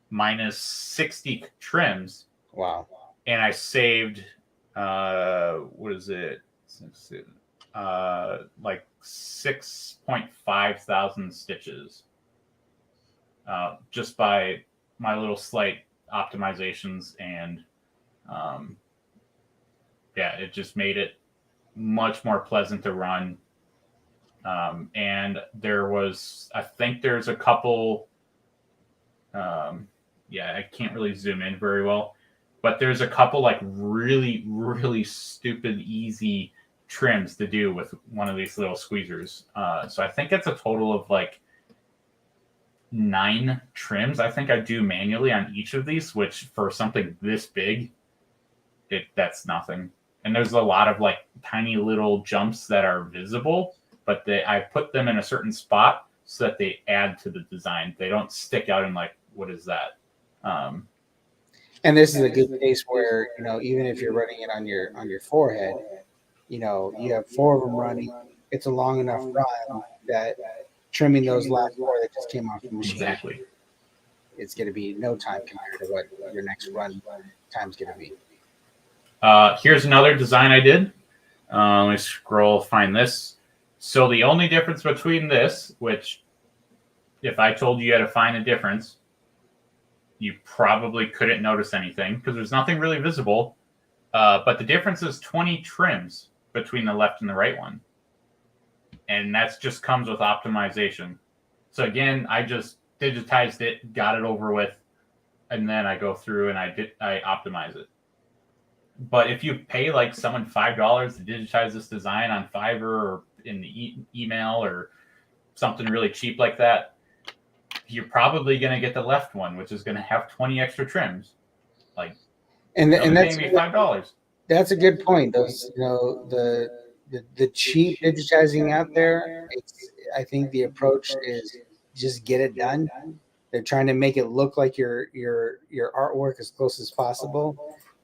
minus 60 trims. Wow. And I saved, what is it? Like 6.5 thousand stitches. Just by my little slight optimizations, and it just made it much more pleasant to run. And I think there's a couple, I can't really zoom in very well, but there's a couple like really, really stupid, easy trims to do with one of these little squeezers. So I think it's a total of like 9 trims I think I do manually on each of these, which for something this big, that's nothing. And there's a lot of like tiny little jumps that are visible, but I put them in a certain spot so that they add to the design. They don't stick out and like, what is that? And this is a good case where, even if you're running it on your forehead, you have 4 of them running. It's a long enough run that trimming those last 4 that just came off the machine. Exactly. It's going to be no time compared to what your next run time's going to be. Here's another design I did. Let me scroll, find this. So the only difference between this, which if I told you had to find a difference, you probably couldn't notice anything because there's nothing really visible. But the difference is 20 trims between the left and the right one. And that just comes with optimization. So again, I just digitized it, got it over with, and then I go through and I optimize it. But if you pay like someone $5 to digitize this design on Fiverr or in the email or something really cheap like that, you're probably going to get the left one, which is going to have 20 extra trims. And that's paying me $5. That's a good point. Those, the cheap digitizing out there, I think the approach is just get it done. They're trying to make it look like your artwork as close as possible,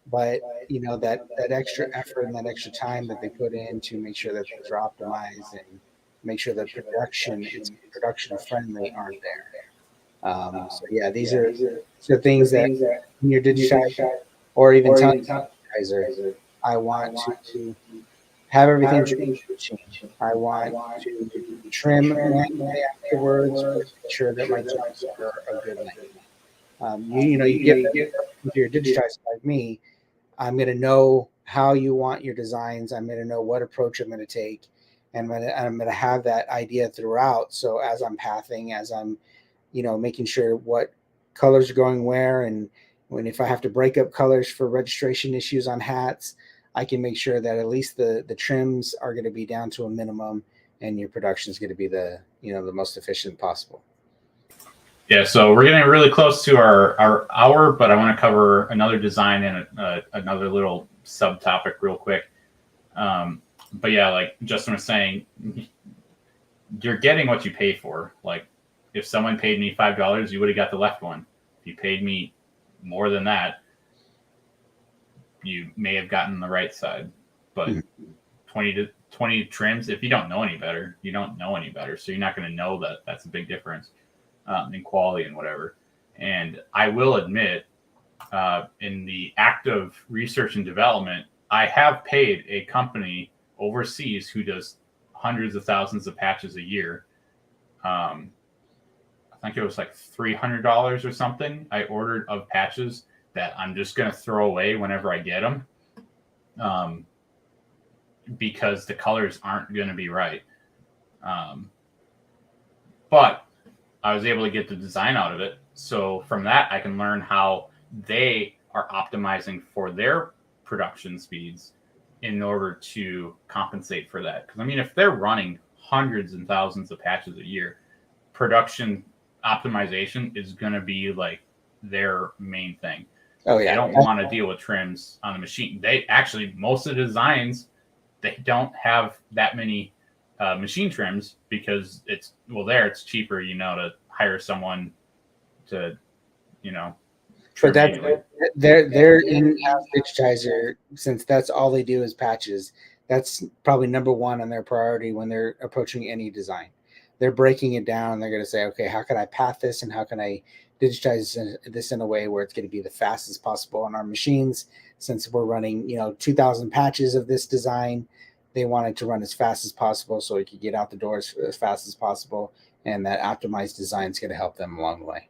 but that extra effort and that extra time that they put in to make sure that things are optimized and make sure that production friendly aren't there. These are things that when you're digitizing or even telling the digitizer, I want to have everything change. I want to trim manually afterwards, but make sure that my jumps are a good length. You get with your digitizer like me, I'm going to know how you want your designs. I'm going to know what approach I'm going to take, and I'm going to have that idea throughout. So as I'm pathing, as I'm, making sure what colors are going where, and if I have to break up colors for registration issues on hats, I can make sure that at least the trims are going to be down to a minimum, and your production is going to be the most efficient possible. Yeah, so we're getting really close to our hour, but I want to cover another design and another little subtopic real quick. But yeah, like Justin was saying, you're getting what you pay for. Like, if someone paid me $5, you would have got the left one. If you paid me more than that, you may have gotten the right side. But 20 trims, if you don't know any better, you don't know any better. So you're not going to know that that's a big difference in quality and whatever. And I will admit, in the act of research and development, I have paid a company overseas who does hundreds of thousands of patches a year. I think it was like $300 or something I ordered of patches that I'm just going to throw away whenever I get them, because the colors aren't going to be right. But I was able to get the design out of it. So from that, I can learn how they are optimizing for their production speeds in order to compensate for that. Because, I mean, if they're running hundreds and thousands of patches a year, production optimization is going to be like their main thing. Oh, yeah. They don't want to deal with trims on the machine. They actually, most of the designs, they don't have that many machine trims because it's cheaper, to hire someone to, But that's their in-house digitizer, since that's all they do is patches. That's probably number one on their priority when they're approaching any design. They're breaking it down. They're going to say, okay, how can I path this, and how can I digitize this in a way where it's going to be the fastest possible on our machines? Since we're running, 2,000 patches of this design, they want it to run as fast as possible so it could get out the doors as fast as possible. And that optimized design is going to help them along the way.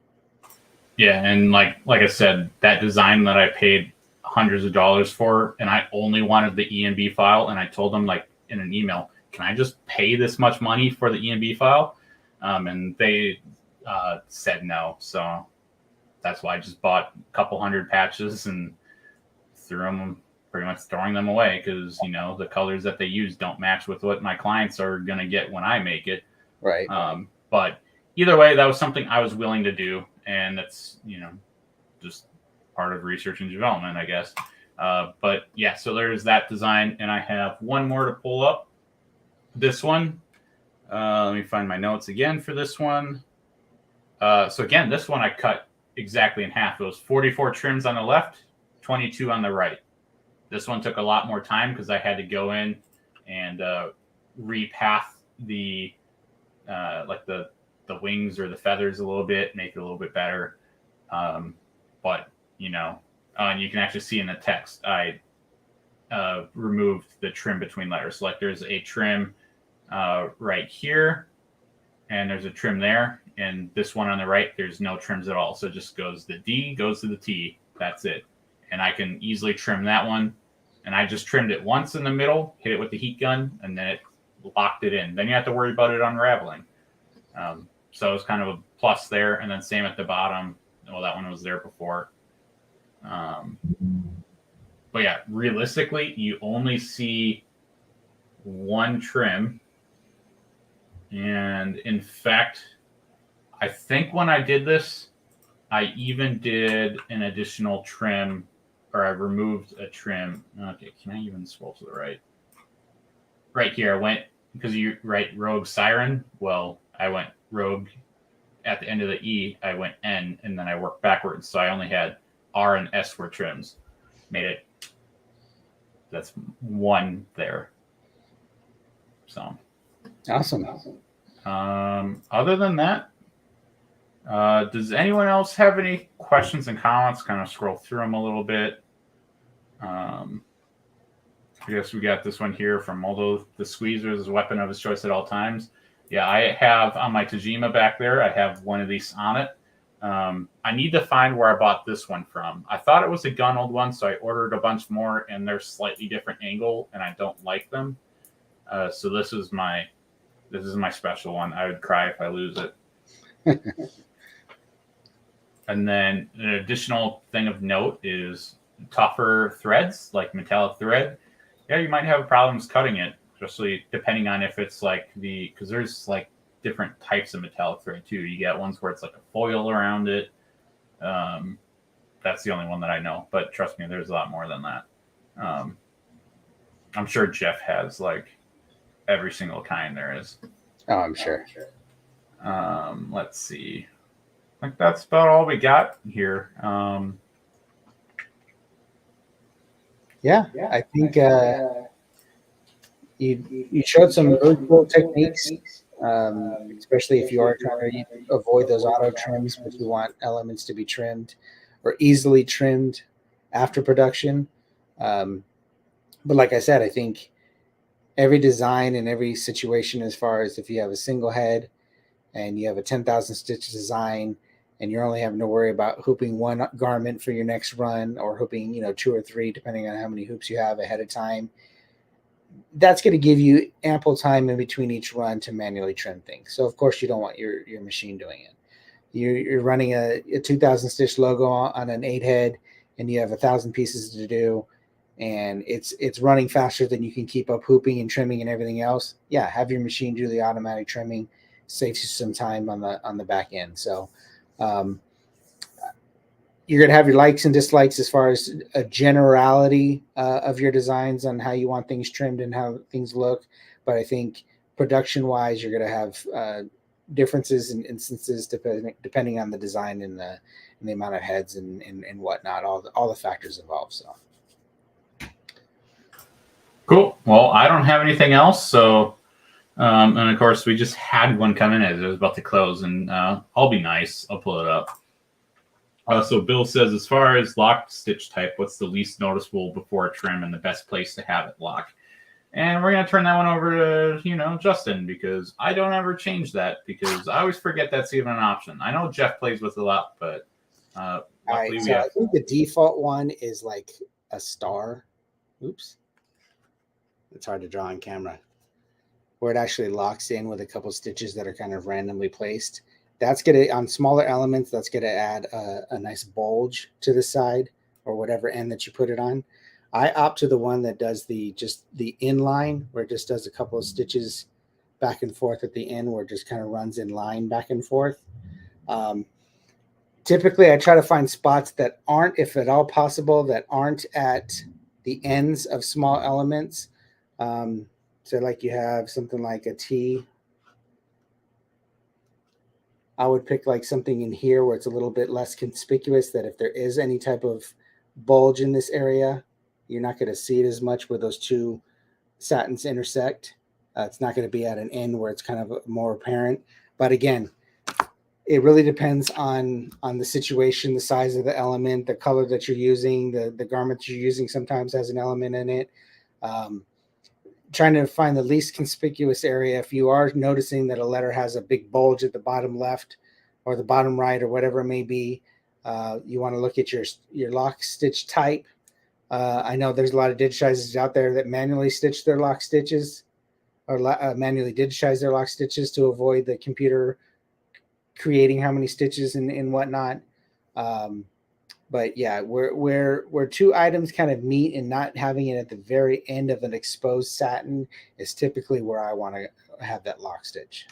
Yeah, and like I said, that design that I paid hundreds of dollars for, and I only wanted the ENB file, and I told them, like, in an email, can I just pay this much money for the ENB file? And they said no. So that's why I just bought a couple hundred patches and pretty much throwing them away, because the colors that they use don't match with what my clients are going to get when I make it. Right. But either way, that was something I was willing to do, and that's just part of research and development, I guess. But yeah, so there's that design, and I have one more to pull up. This one, let me find my notes again for this one. So again, this one I cut exactly in half. It was 44 trims on the left, 22 on the right. This one took a lot more time because I had to go in and repath the wings or the feathers a little bit, make it a little bit better. But and you can actually see in the text, I removed the trim between letters. So, like, there's a trim right here, and there's a trim there, and this one on the right, there's no trims at all. So it just goes, the D goes to the T. That's it. And I can easily trim that one. And I just trimmed it once in the middle, hit it with the heat gun, and then it locked it in. Then you have to worry about it unraveling. So it was kind of a plus there. And then same at the bottom. Well, that one was there before. But yeah, realistically, you only see one trim. And in fact, I think when I did this, I even did an additional trim, or I removed a trim. Okay, can I even scroll to the right? Right here, I went, because you write Rogue Siren. Well, I went Rogue at the end of the E, I went N, and then I worked backwards. So I only had R and S were trims. Made it, that's one there. So. Awesome. Other than that, does anyone else have any questions and comments? Kind of scroll through them a little bit. I guess we got this one here from Moldo. The squeezer is a weapon of his choice at all times. Yeah, I have on my Tajima back there, I have one of these on it. I need to find where I bought this one from. I thought it was a Gunnelled one, so I ordered a bunch more, and they're slightly different angle, and I don't like them. So this is my special one. I would cry if I lose it. And then an additional thing of note is tougher threads, like metallic thread. Yeah, you might have problems cutting it, especially depending on if it's like because there's like different types of metallic thread too. You get ones where it's like a foil around it. That's the only one that I know, but trust me, there's a lot more than that. I'm sure Jeff has like every single kind there is. Oh, I'm sure. Let's see. I think that's about all we got here. Yeah, I think you showed some really cool techniques, especially if you are trying to avoid those auto trims, but you want elements to be trimmed or easily trimmed after production. But like I said, I think every design and every situation, as far as if you have a single head and you have a 10,000 stitch design, and you're only having to worry about hooping one garment for your next run, or hooping, 2 or 3, depending on how many hoops you have ahead of time, that's going to give you ample time in between each run to manually trim things. So of course you don't want your machine doing it. You're running a 2,000 stitch logo on an 8 head, and you have 1,000 pieces to do, and it's running faster than you can keep up hooping and trimming and everything else. Yeah, have your machine do the automatic trimming, saves you some time on the back end. So you're going to have your likes and dislikes as far as a generality of your designs on how you want things trimmed and how things look. But I think production wise, you're going to have differences in instances depending on the design and the amount of heads and whatnot, all the factors involved. So cool. Well, I don't have anything else. So, and of course, we just had one come in as it was about to close, and I'll be nice. I'll pull it up. So Bill says, as far as locked stitch type, what's the least noticeable before trim and the best place to have it lock? And we're going to turn that one over to, Justin, because I don't ever change that, because I always forget that's even an option. I know Jeff plays with it a lot, but luckily we have... I think the default one is like a star. Oops. It's hard to draw on camera. Where it actually locks in with a couple stitches that are kind of randomly placed. That's going to, on smaller elements, that's going to add a nice bulge to the side or whatever end that you put it on. I opt to the one that does just the inline, where it just does a couple of stitches back and forth at the end, where it just kind of runs in line back and forth. Typically, I try to find spots that aren't, if at all possible, that aren't at the ends of small elements. So like you have something like a T. I would pick like something in here where it's a little bit less conspicuous, that if there is any type of bulge in this area, you're not going to see it as much where those two satins intersect. It's not going to be at an end where it's kind of more apparent. But again, it really depends on the situation, the size of the element, the color that you're using, the garment you're using sometimes has an element in it. Trying to find the least conspicuous area. If you are noticing that a letter has a big bulge at the bottom left or the bottom right or whatever it may be, you want to look at your lock stitch type. I know there's a lot of digitizers out there that manually stitch their lock stitches, or manually digitize their lock stitches to avoid the computer creating how many stitches and whatnot. But yeah, where two items kind of meet and not having it at the very end of an exposed satin is typically where I want to have that lock stitch.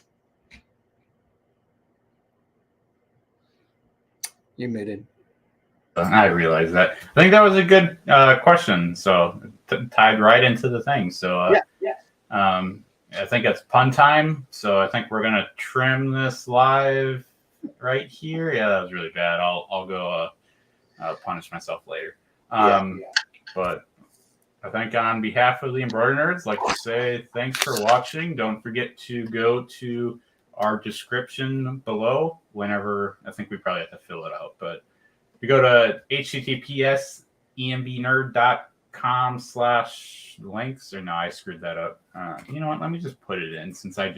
You're muted. I realize that. I think that was a good question. So tied right into the thing. So I think it's pun time. So I think we're gonna trim this live right here. Yeah, that was really bad. I'll go punish myself later. But I think on behalf of the Embroidery Nerds, I'd like to say thanks for watching. Don't forget to go to our description below whenever. I think we probably have to fill it out, but if you go to https://embnerd.com/links, or no, I screwed that up. You know what? Let me just put it in, since I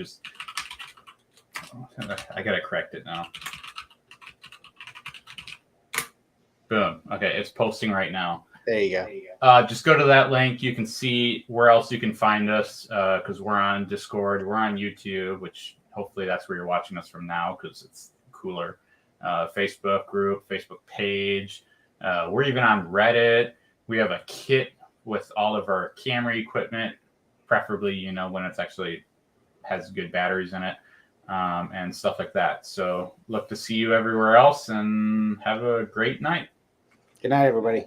gotta correct it now. Boom. Okay, it's posting right now. There you go. Just go to that link. You can see where else you can find us because we're on Discord. We're on YouTube, which hopefully that's where you're watching us from now because it's cooler. Facebook group, Facebook page. We're even on Reddit. We have a kit with all of our camera equipment, preferably, when it's actually has good batteries in it and stuff like that. So look to see you everywhere else and have a great night. Good night, everybody.